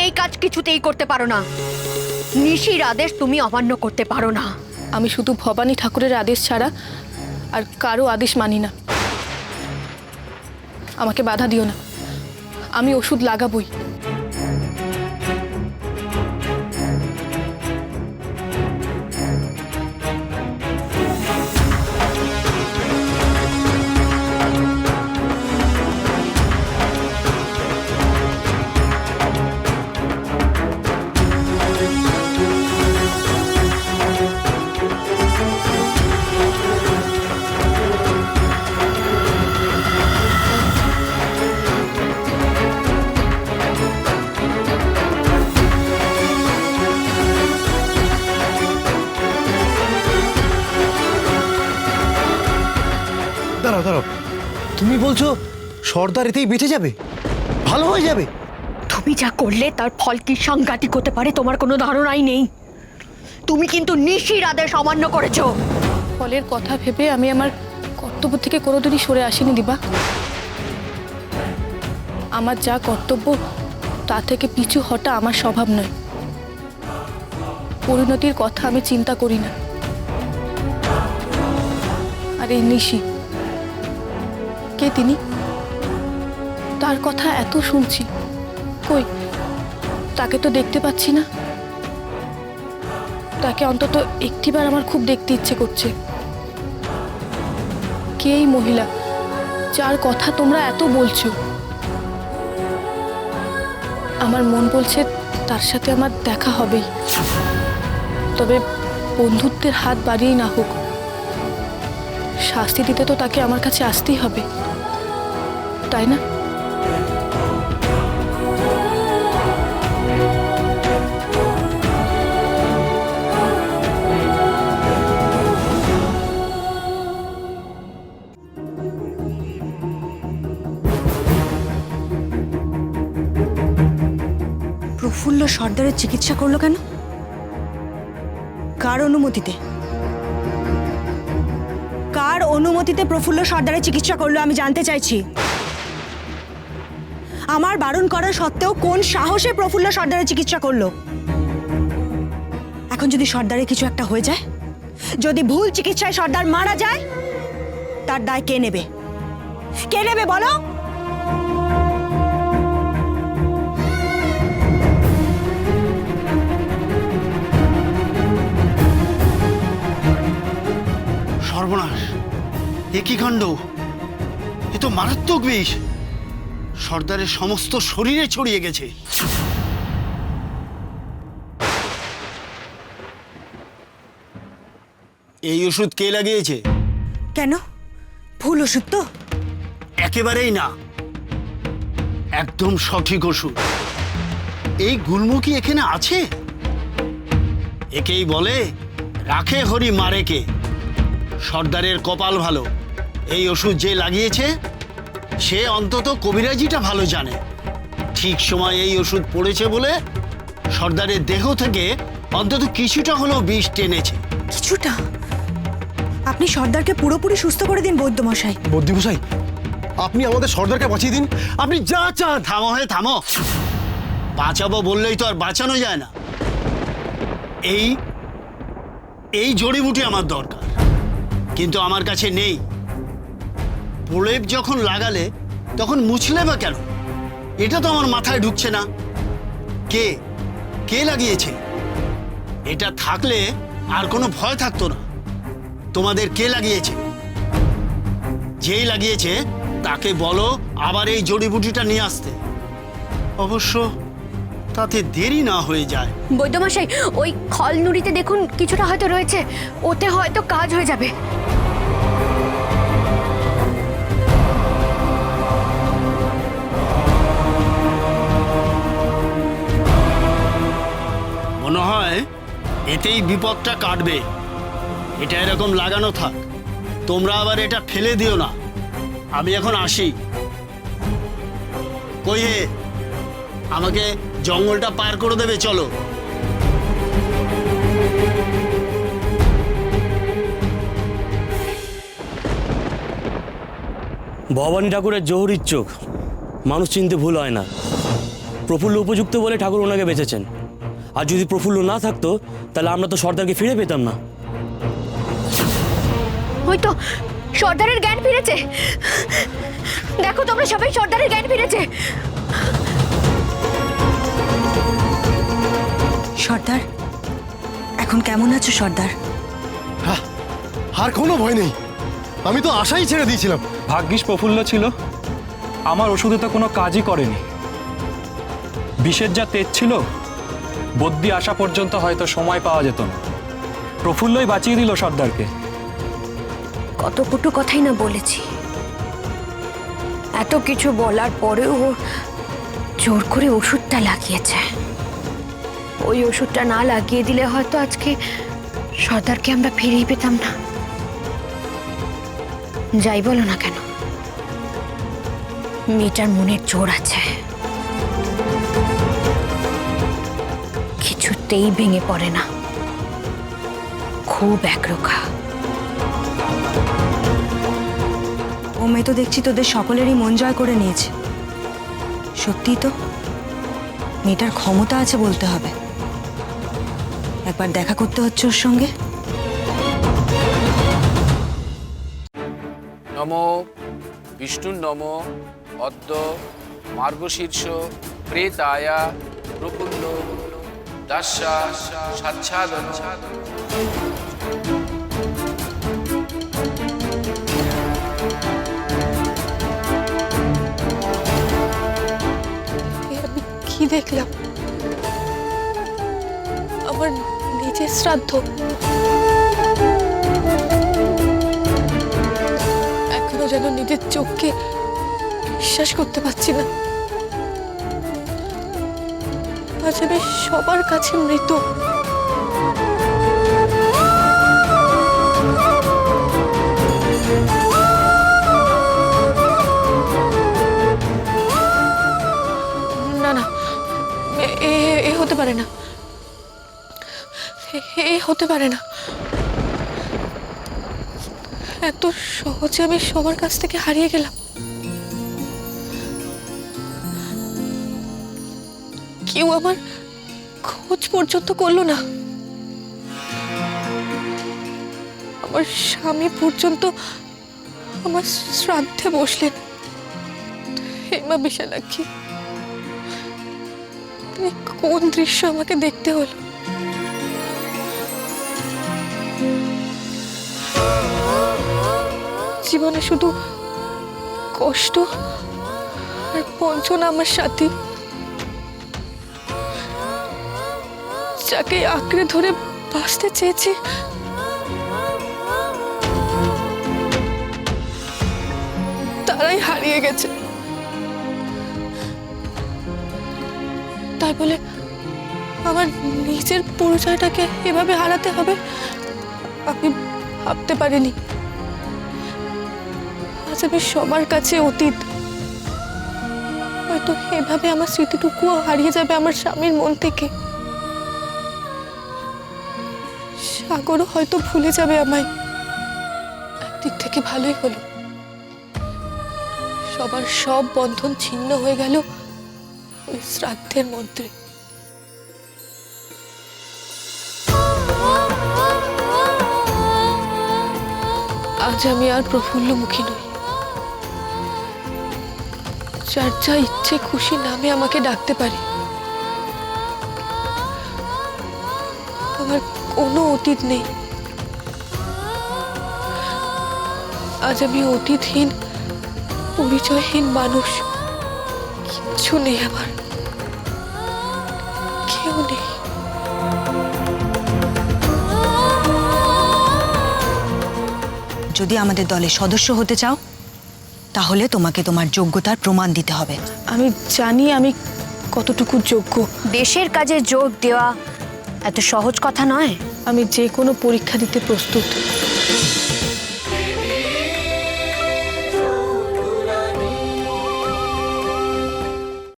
এই কাজ কিছুতেই করতে পারো না। নিশির আদেশ তুমি অমান্য করতে পারো না। আমি শুধু ভবানী ঠাকুরের আদেশ ছাড়া আর কারো আদেশ মানি না। আমাকে বাধা দিও না, আমি ওষুধ লাগাবই। দাঁড়াও দাঁড়াও, তুমি বলছো সর্দার এতেই বেঁচে যাবে, ভালো হয়ে যাবে? তুমি যা করলে তার ফল কি সাংঘাতিক হতে পারে তোমার কোনো ধারণাই নেই। তুমি কিন্তু নিশির আদেশ অমান্য করেছো। ফলের কথা ভেবে আমি আমার কর্তব্য থেকে কোনোদিনই সরে আসিনি দিবা। আমার যা কর্তব্য তা থেকে পিছু হটা আমার স্বভাব নয়। পরিণতির কথা আমি চিন্তা করি না। আর এই নিশি, কে তিনি? তার কথা এত শুনছি, কই তাকে তো দেখতে পাচ্ছি না। তাকে অন্তত একটিবার আমার খুব দেখতে ইচ্ছে করছে। কে এই মহিলা যার কথা তোমরা এত বলছো? আমার মন বলছে তার সাথে আমার দেখা হবেই, তবে বন্ধুত্বের হাত বাড়িয়েই না হোক। শাস্তি দিতে তো তাকে আমার কাছে আসতেই হবে, তাই না? প্রফুল্ল সর্দারের চিকিৎসা করলো কেন? কার অনুমতিতে? কার অনুমতিতে প্রফুল্ল সর্দারের চিকিৎসা করলো আমি জানতে চাইছি। আমার বারণ করা সত্ত্বেও কোন সাহসে প্রফুল্ল সর্দারের চিকিৎসা করলো? এখন যদি সর্দারের কিছু একটা হয়ে যায়, যদি ভুল চিকিৎসায় সর্দার মারা যায়, তার দায় কে নেবে? কে নেবে বলো? সর্বনাশ, এ কি কাণ্ড! এ তো মারাত্মক বিষ, সর্দারের সমস্ত শরীরে ছড়িয়ে গেছে। এই ওষুধ কে লাগিয়েছে? কেন? ভুল ওষুধ তো? একেবারেই না, একদম সঠিক ওষুধ। এই গুল্ম কি এখানে আছে? একেই বলে রাখে হরি মারে কে। সর্দারের কপাল ভালো, এই ওষুধ যে লাগিয়েছে সে অন্তত কবিরাজিটা ভালো জানে। ঠিক সময় এই ওষুধ পড়েছে বলে সর্দারের দেহ থেকে অন্তত কিছুটা হলেও বিষ টেনেছে। কিছুটা? আপনি সর্দারকে পুরোপুরি সুস্থ করে দিন বৈদ্যমশাই। বদ্যিমশাই, আপনি আমাদের সর্দারকে বাঁচিয়ে দিন, আপনি যা চান। থামো, হে থামো। বাঁচাবো বললেই তো আর বাঁচানো যায় না। এই এই জড়িবুটি আমার দরকার, কিন্তু আমার কাছে নেই। প্রলেপ যখন লাগালে তখন মুছলে বা কেন? এটা তো আমার মাথায় ঢুকছে না। কে কে লাগিয়েছে? এটা থাকলে আর কোনো ভয় থাকতো না। তোমাদের কে লাগিয়েছে? যেই লাগিয়েছে তাকে বলো আবার এই জড়িবুটিটা নিয়ে আসতে। অবশ্য তাতে দেরি না হয়ে যায়। বৈদ্যমশাই, ওই খল নুড়িতে দেখুন কিছুটা হয়তো রয়েছে, ওতে হয়তো কাজ হয়ে যাবে। মনে হয় এতেই বিপদটা কাটবে। এটা এরকম লাগানো থাক, তোমরা আবার এটা ফেলে দিও না। আমি এখন আসি। কই হে, আমাকে জঙ্গলটা পার করে দেবে, চলো। ভবানী ঠাকুরের জহুরির চোখ, মানুষ চিনতে ভুল হয় না। প্রফুল্ল উপযুক্ত বলে ঠাকুর ওনাকে বেঁচেছেন। আর যদি প্রফুল্ল না থাকতো তাহলে আমরা তো সর্দারকে ফিরে পেতাম না। ওই তো সর্দারের জ্ঞান ফিরেছে। দেখো তোমরা সবাই, সর্দারের জ্ঞান ফিরেছে। সর্দার, এখন কেমন আছো সর্দার? আর কোনো ভয় নেই, আমি তো আশাই ছেড়ে দিয়েছিলাম। ভাগ্যিস প্রফুল্ল ছিল, আমার ওষুধে তো কোনো কাজই করেনি। বিষের যা তেজ ছিল, বদ্যি আসা পর্যন্ত হয়তো সময় পাওয়া যেত না। প্রফুল্লই বাঁচিয়ে দিল সর্দারকে। কত কটু কথাই না বলেছি, এত কিছু বলার পরেও ও জোর করে ওষুধটা লাগিয়েছে। ওই ওষুধটা না লাগিয়ে দিলে হয়তো আজকে সর্দারকে আমরা ফিরেই পেতাম না। যাই বলো না কেন, মেয়েটার মনের জোর আছে, কিছুতেই ভেঙে পড়ে না, খুব একরোখা। ও মেয়ে তো দেখছি তোদের সকলেরই মন জয় করে নিয়েছে। সত্যিই তো মেয়েটার ক্ষমতা আছে বলতে হবে। একবার দেখা করতে হচ্ছে ওর সঙ্গে। নমো বিষ্ণুর নমো অদ্য মার্গশীর্ষ প্রেতায়া প্রফুল্ল দাস্যা সাচ্ছাদন। আমি কি দেখলাম? আমার নিজের শ্রাদ্ধ। এখনো যেন নিজের চোখকে বিশ্বাস করতে পারছি না। আজ আমি সবার কাছে মৃত। না না, এ হতে পারে না, এ হতে পারে না। এত সহজে আমি সবার কাছ থেকে হারিয়ে গেলাম। কেউ আমার খোঁজ পর্যন্ত করলো না। আমার স্বামী পর্যন্ত আমার শ্রাদ্ধে বসলেন। হেমা বিশালাক্ষী, কোন দৃশ্য আমাকে দেখতে হলো? জীবনে শুধু কষ্ট আর বঞ্চনা আমার সাথী। যাকে আঁকড়ে ধরে বাঁচতে চেয়েছি, তারাই হারিয়ে গেছে। তাই বলে আমার নিজের পরিচয়টাকে এভাবে হারাতে হবে আমি ভাবতে পারিনি। আজ আমি সবার কাছে অতীত। হয়তো এভাবে আমার স্মৃতিটুকুও হারিয়ে যাবে আমার স্বামীর মন থেকে। সাগরও হয়তো ভুলে যাবে আমায়। একদিক থেকে ভালোই হলো, সবার সব বন্ধন ছিন্ন হয়ে গেল ওই শ্রাদ্ধের মধ্যে। আজ আমি আর প্রফুল্লমুখী নই। যার যা ইচ্ছে খুশি নামে আমাকে ডাকতে পারে। আমার কোনো অতীত নেই। আজ আমি অতীতহীন, পরিচয়হীন মানুষ। কিচ্ছু নেই আমার, কেউ নেই। যদি আমাদের দলে সদস্য হতে চাও, তাহলে তোমাকে তোমার যোগ্যতার প্রমাণ দিতে হবে। আমি জানি আমি কতটুকু যোগ্য। দেশের কাজে যোগ দেওয়া এত সহজ কথা নয়। আমি যে কোনো পরীক্ষা দিতে প্রস্তুত।